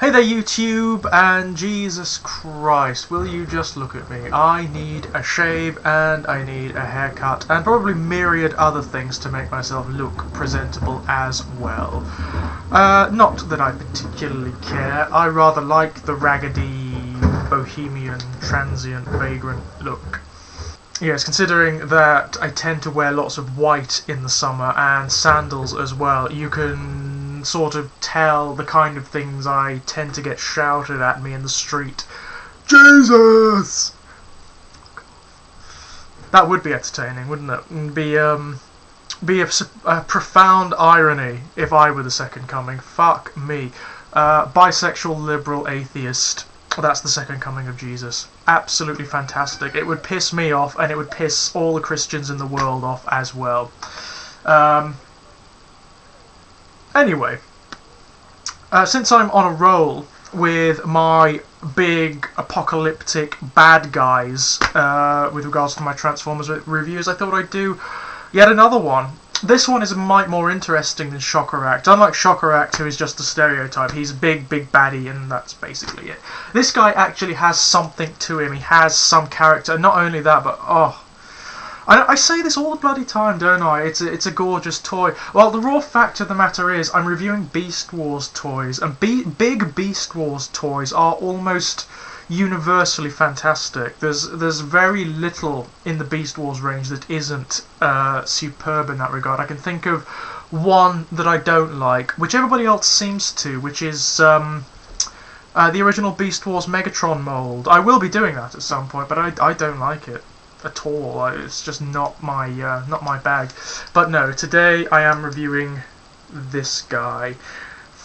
Hey there YouTube, and Jesus Christ, will you just look at me. I need a shave and I need a haircut and probably myriad other things to make myself look presentable as well. Not that I particularly care, I rather like the raggedy, bohemian, transient, vagrant look. Yes, considering that I tend to wear lots of white in the summer and sandals as well, you can sort of tell the kind of things I tend to get shouted at me in the street. Jesus! That would be entertaining, wouldn't it? It'd be a profound irony if I were the second coming. Fuck me. Bisexual, liberal, atheist. That's the second coming of Jesus. Absolutely fantastic. It would piss me off, and it would piss all the Christians in the world off as well. Anyway, since I'm on a roll with my big apocalyptic bad guys with regards to my Transformers reviews, I thought I'd do yet another one. This one is a mite more interesting than Shocker Act. Unlike Shocker Act, who is just a stereotype, he's a big baddie, and that's basically it. This guy actually has something to him. He has some character. Not only that, but I say this all the bloody time, don't I? It's a gorgeous toy. Well, the raw fact of the matter is, I'm reviewing Beast Wars toys, and big Beast Wars toys are almost universally fantastic. There's very little in the Beast Wars range that isn't superb in that regard. I can think of one that I don't like, which everybody else seems to, which is the original Beast Wars Megatron mold. I will be doing that at some point, but I don't like it at all. It's just not my bag. But no, today I am reviewing this guy.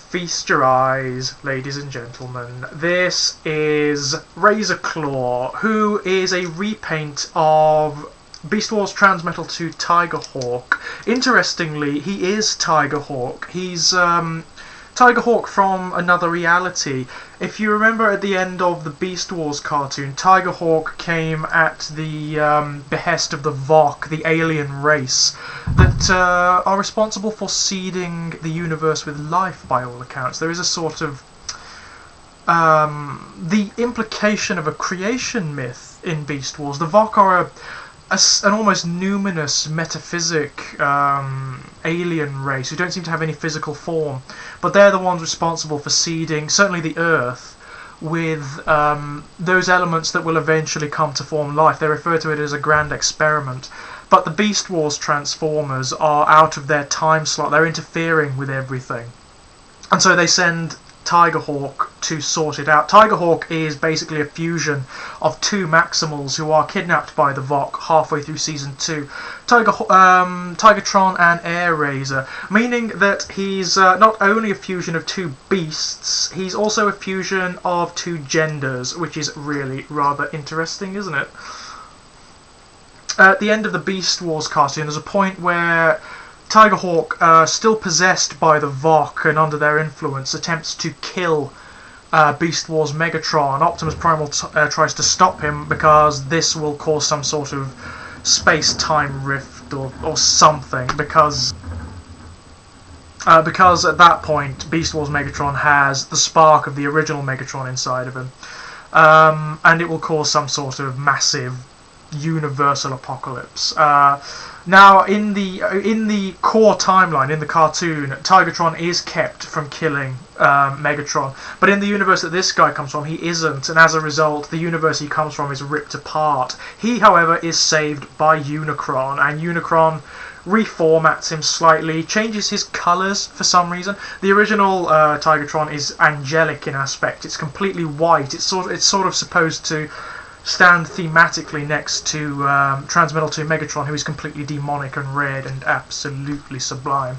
Feast your eyes, ladies and gentlemen. This is Razorclaw, who is a repaint of Beast Wars Transmetal 2 Tigerhawk. Interestingly, he is Tigerhawk. He's Tigerhawk from another reality. If you remember at the end of the Beast Wars cartoon, Tigerhawk came at the behest of the Vok, the alien race, that are responsible for seeding the universe with life by all accounts. There is a sort of the implication of a creation myth in Beast Wars. The Vok are an almost numinous metaphysic alien race who don't seem to have any physical form, but they're the ones responsible for seeding, certainly the Earth, with those elements that will eventually come to form life. They refer to it as a grand experiment. But the Beast Wars Transformers are out of their time slot. They're interfering with everything. And so they send Tigerhawk to sort it out. Tigerhawk is basically a fusion of two Maximals who are kidnapped by the Vok halfway through Season 2. Tigertron and Air Razor, meaning that he's not only a fusion of two beasts, he's also a fusion of two genders, which is really rather interesting, isn't it? At the end of the Beast Wars cartoon, there's a point where Tigerhawk, still possessed by the Vok and under their influence, attempts to kill Beast Wars Megatron. Optimus Primal tries to stop him because this will cause some sort of space-time rift or something, because at that point Beast Wars Megatron has the spark of the original Megatron inside of him, and it will cause some sort of massive universal apocalypse. Now, in the core timeline, in the cartoon, Tigertron is kept from killing Megatron, but in the universe that this guy comes from, he isn't, and as a result, the universe he comes from is ripped apart. He, however, is saved by Unicron, and Unicron reformats him slightly, changes his colours for some reason. The original Tigertron is angelic in aspect. It's completely white. It's sort of supposed to stand thematically next to Transmetal 2 Megatron, who is completely demonic and red and absolutely sublime,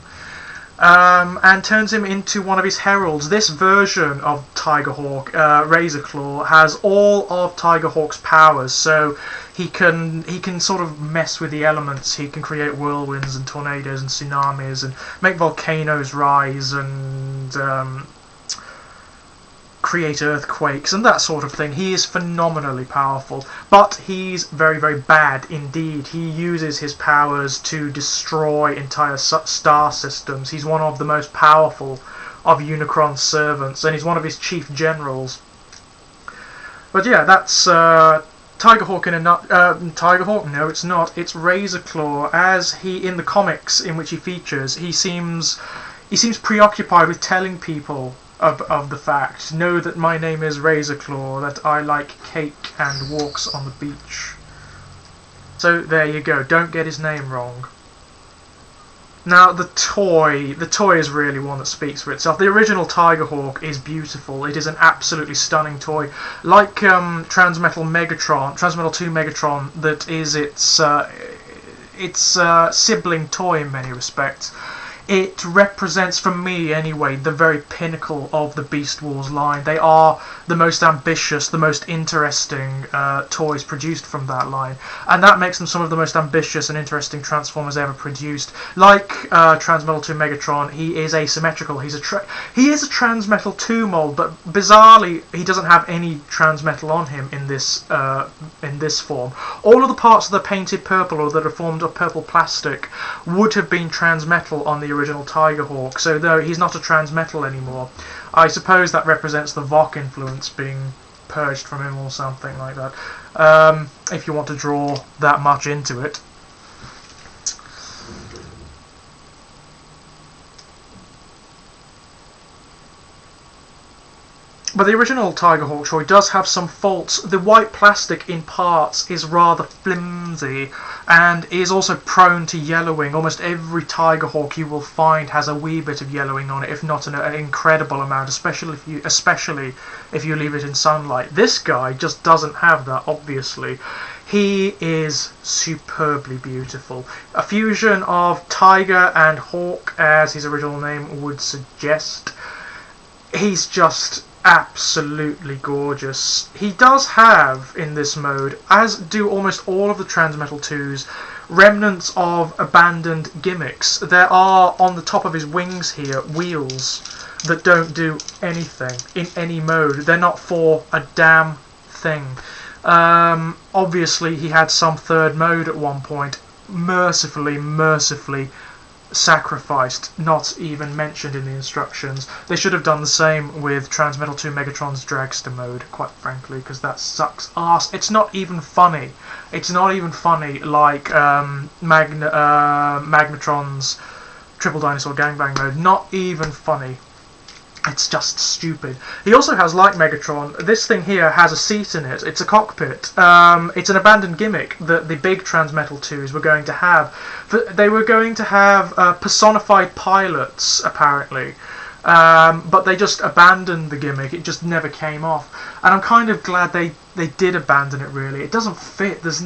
and turns him into one of his heralds. This version of Tigerhawk, Razorclaw, has all of Tigerhawk's powers, so he can sort of mess with the elements. He can create whirlwinds and tornadoes and tsunamis and make volcanoes rise and create earthquakes and that sort of thing. He is phenomenally powerful, but he's very bad indeed. He uses his powers to destroy entire star systems. He's one of the most powerful of Unicron's servants, and he's one of his chief generals. But yeah, that's Tigerhawk in a nut. Tigerhawk? No, it's not. It's Razorclaw. As he in the comics in which he features, he seems preoccupied with telling people of the fact. Know that my name is Razorclaw. That I like cake and walks on the beach. So there you go. Don't get his name wrong. Now the toy is really one that speaks for itself. The original Tigerhawk is beautiful. It is an absolutely stunning toy, like Transmetal 2 Megatron, that is its sibling toy in many respects. It represents, for me anyway, the very pinnacle of the Beast Wars line. They are the most ambitious, the most interesting toys produced from that line, and that makes them some of the most ambitious and interesting Transformers ever produced. Like Transmetal 2 Megatron, he is asymmetrical. He is a Transmetal 2 mold, but bizarrely, he doesn't have any Transmetal on him in this form. All of the parts that are painted purple or that are formed of purple plastic would have been Transmetal on the original Tigerhawk, so though he's not a Transmetal anymore, I suppose that represents the Vok influence being purged from him or something like that, if you want to draw that much into it. But the original Tigerhawk toy does have some faults. The white plastic in parts is rather flimsy and is also prone to yellowing. Almost every Tigerhawk you will find has a wee bit of yellowing on it, if not an incredible amount, especially if you leave it in sunlight. This guy just doesn't have that, obviously. He is superbly beautiful. A fusion of Tiger and Hawk, as his original name would suggest. He's just absolutely gorgeous. He does have, in this mode, as do almost all of the Transmetal 2s, remnants of abandoned gimmicks. There are, on the top of his wings here, wheels that don't do anything in any mode. They're not for a damn thing. Obviously, he had some third mode at one point, mercifully sacrificed, not even mentioned in the instructions. They should have done the same with Transmetal 2 Megatron's Dragster mode, quite frankly, because that sucks ass. It's not even funny. It's not even funny like Magnetron's Triple Dinosaur Gangbang mode. Not even funny. It's just stupid. He also has, like Megatron, this thing here has a seat in it. It's a cockpit. It's an abandoned gimmick that the big Transmetal 2s were going to have. They were going to have personified pilots, apparently. But they just abandoned the gimmick. It just never came off. And I'm kind of glad they did abandon it, really. It doesn't fit. There's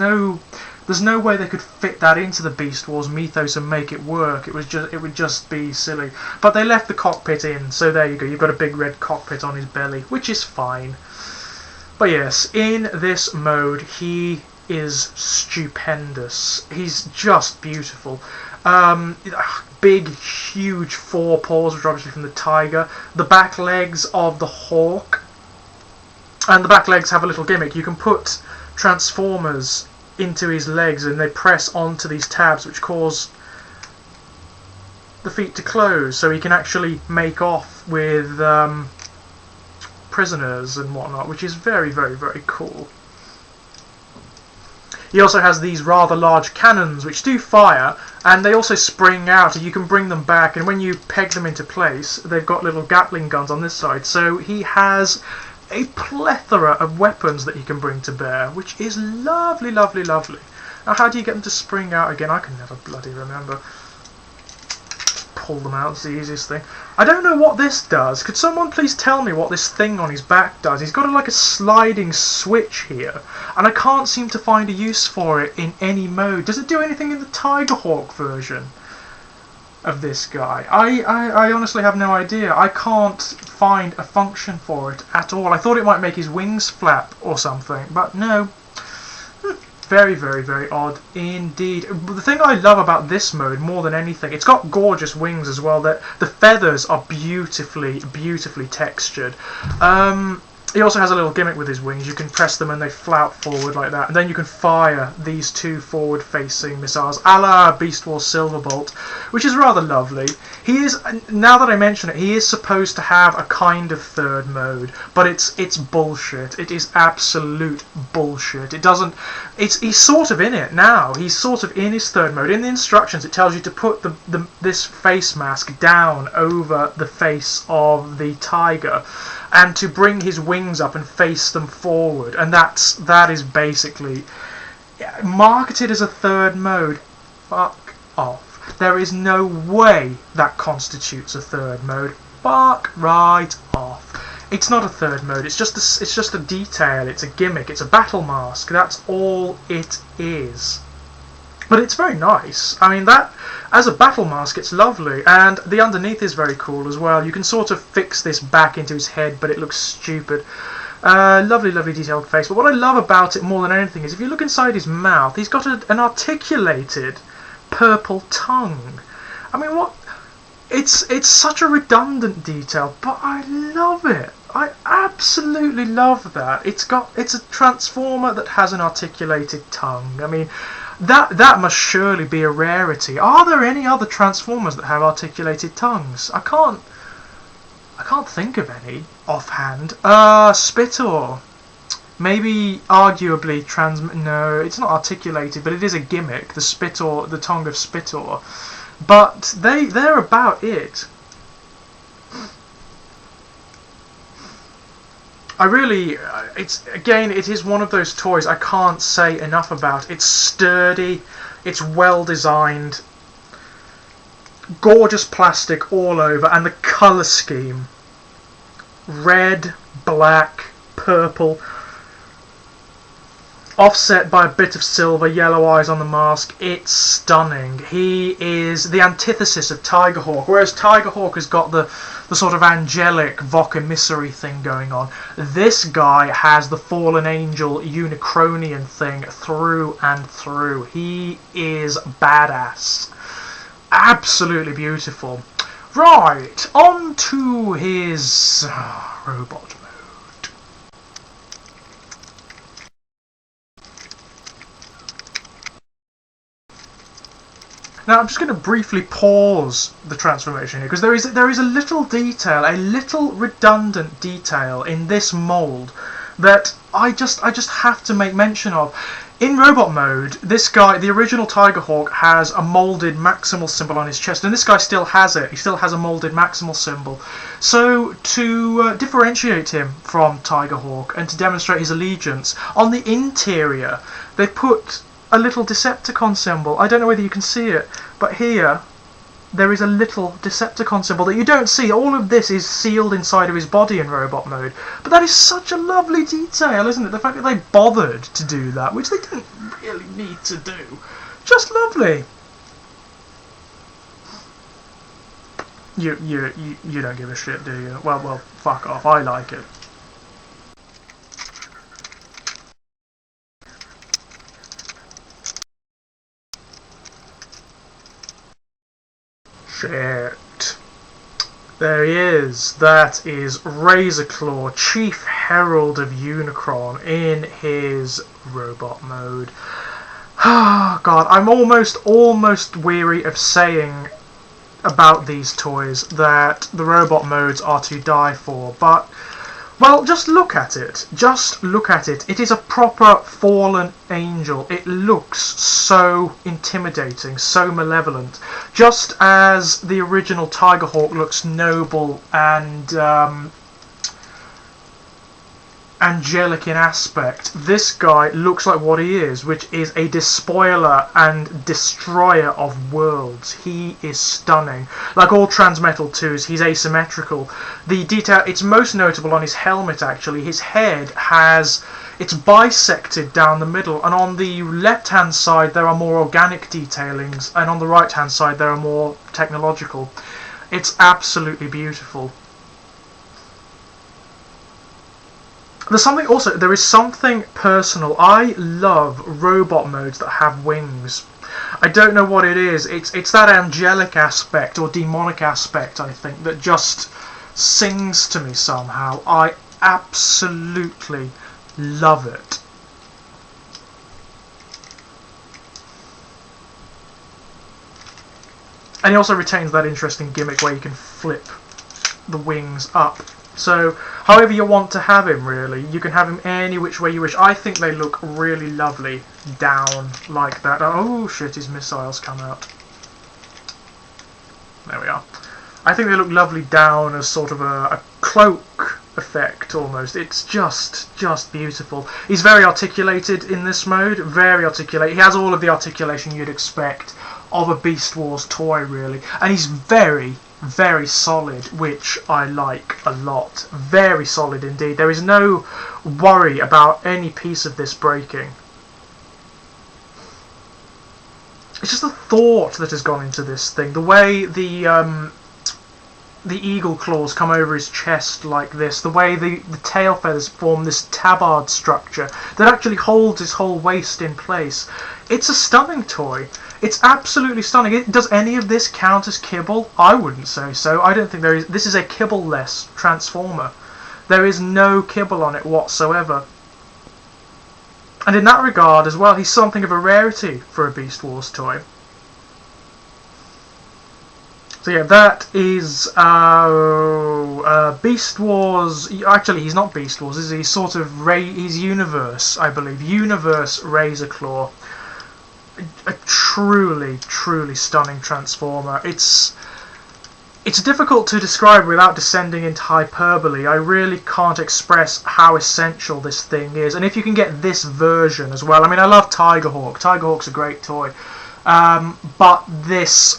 no way they could fit that into the Beast Wars mythos and make it work. It would just be silly. But they left the cockpit in, so there you go. You've got a big red cockpit on his belly, which is fine. But yes, in this mode, he is stupendous. He's just beautiful. Big, huge forepaws, which are obviously from the Tiger. The back legs of the Hawk. And the back legs have a little gimmick. You can put Transformers into his legs and they press onto these tabs which cause the feet to close, so he can actually make off with prisoners and whatnot, which is very cool. He also has these rather large cannons which do fire, and they also spring out and you can bring them back, and when you peg them into place they've got little Gatling guns on this side, so he has a plethora of weapons that he can bring to bear, which is lovely. Now, how do you get them to spring out again? I can never bloody remember. Pull them out, it's the easiest thing. I don't know what this does. Could someone please tell me what this thing on his back does? He's got like a sliding switch here, and I can't seem to find a use for it in any mode. Does it do anything in the Tigerhawk version of this guy? I honestly have no idea. I can't find a function for it at all. I thought it might make his wings flap or something, but no. Very odd indeed. The thing I love about this mode more than anything, it's got gorgeous wings as well. That the feathers are beautifully textured. He also has a little gimmick with his wings. You can press them and they flout forward like that. And then you can fire these two forward-facing missiles, a la Beast Wars Silverbolt, which is rather lovely. He is, now that I mention it, he is supposed to have a kind of third mode, but it's bullshit. It is absolute bullshit. It doesn't. He's sort of in it now. He's sort of in his third mode. In the instructions, it tells you to put this face mask down over the face of the tiger, and to bring his wings up and face them forward, and that is basically marketed as a third mode. Fuck off. There is no way that constitutes a third mode. Fuck right off. It's not a third mode. It's just a detail. It's a gimmick. It's a battle mask. That's all it is. But it's very nice. I mean, that as a battle mask, it's lovely, and the underneath is very cool as well. You can sort of fix this back into his head, but it looks stupid. Lovely, lovely detailed face. But what I love about it more than anything is if you look inside his mouth, he's got an articulated purple tongue. I mean, what? It's such a redundant detail, but I love it. I absolutely love that. It's a transformer that has an articulated tongue. I mean, that must surely be a rarity. Are there any other transformers that have articulated tongues? I can't think of any offhand. Spitor. Maybe arguably no, it's not articulated, but it is a gimmick, the Spitor, the tongue of Spitor. But they're about it. I really, it is one of those toys I can't say enough about. It's sturdy, it's well designed, gorgeous plastic all over, and the colour scheme. Red, black, purple, offset by a bit of silver, yellow eyes on the mask. It's stunning. He is the antithesis of Tigerhawk, whereas Tigerhawk has got the sort of angelic Voc emissary thing going on. This guy has the fallen angel Unicronian thing through and through. He is badass. Absolutely beautiful. Right, on to his robot. Now I'm just going to briefly pause the transformation here because there is a little detail, a little redundant detail in this mould that I just have to make mention of. In robot mode, this guy, the original Tigerhawk, has a moulded maximal symbol on his chest, and this guy still has it. He still has a moulded maximal symbol. So to differentiate him from Tigerhawk and to demonstrate his allegiance, on the interior they put a little Decepticon symbol. I don't know whether you can see it, but here there is a little Decepticon symbol that you don't see. All of this is sealed inside of his body in robot mode. But that is such a lovely detail, isn't it? The fact that they bothered to do that, which they didn't really need to do. Just lovely. You don't give a shit, do you? Well, fuck off. I like it. Shit. There he is. That is Razorclaw, Chief Herald of Unicron, in his robot mode. Oh god, I'm almost weary of saying about these toys that the robot modes are to die for, but well, just look at it. Just look at it. It is a proper fallen angel. It looks so intimidating, so malevolent. Just as the original Tigerhawk looks noble and angelic in aspect, this guy looks like what he is, which is a despoiler and destroyer of worlds. He is stunning. Like all Transmetal 2s, he's asymmetrical. The detail, it's most notable on his helmet actually. His head it's bisected down the middle, and on the left hand side there are more organic detailings, and on the right hand side there are more technological. It's absolutely beautiful. There is something personal. I love robot modes that have wings. I don't know what it is. It's that angelic aspect or demonic aspect, I think, that just sings to me somehow. I absolutely love it. And he also retains that interesting gimmick where you can flip the wings up. So, however you want to have him, really. You can have him any which way you wish. I think they look really lovely down like that. Oh shit, his missiles come out. There we are. I think they look lovely down as sort of a cloak effect, almost. It's just beautiful. He's very articulated in this mode. Very articulate. He has all of the articulation you'd expect of a Beast Wars toy, really. And he's very solid, which I like a lot. Very solid indeed. There is no worry about any piece of this breaking. It's just the thought that has gone into this thing. The way the eagle claws come over his chest like this, the way the tail feathers form this tabard structure that actually holds his whole waist in place. It's a stunning toy. It's absolutely stunning. Does any of this count as kibble? I wouldn't say so. I don't think there is. This is a kibble-less Transformer. There is no kibble on it whatsoever. And in that regard as well, he's something of a rarity for a Beast Wars toy. So yeah, that is Beast Wars. Actually, he's not Beast Wars. He's sort of he's Universe, I believe. Universe Razorclaw. A truly stunning Transformer. It's difficult to describe without descending into hyperbole. I really can't express how essential this thing is. And if you can get this version as well. I mean, I love Tigerhawk. Tigerhawk's a great toy. But this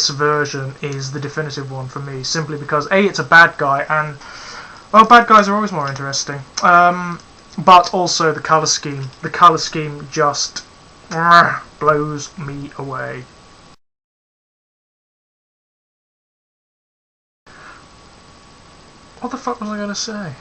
version is the definitive one for me. Simply because, A, it's a bad guy, and, well, bad guys are always more interesting. But also the colour scheme. The colour scheme just blows me away. What the fuck was I going to say?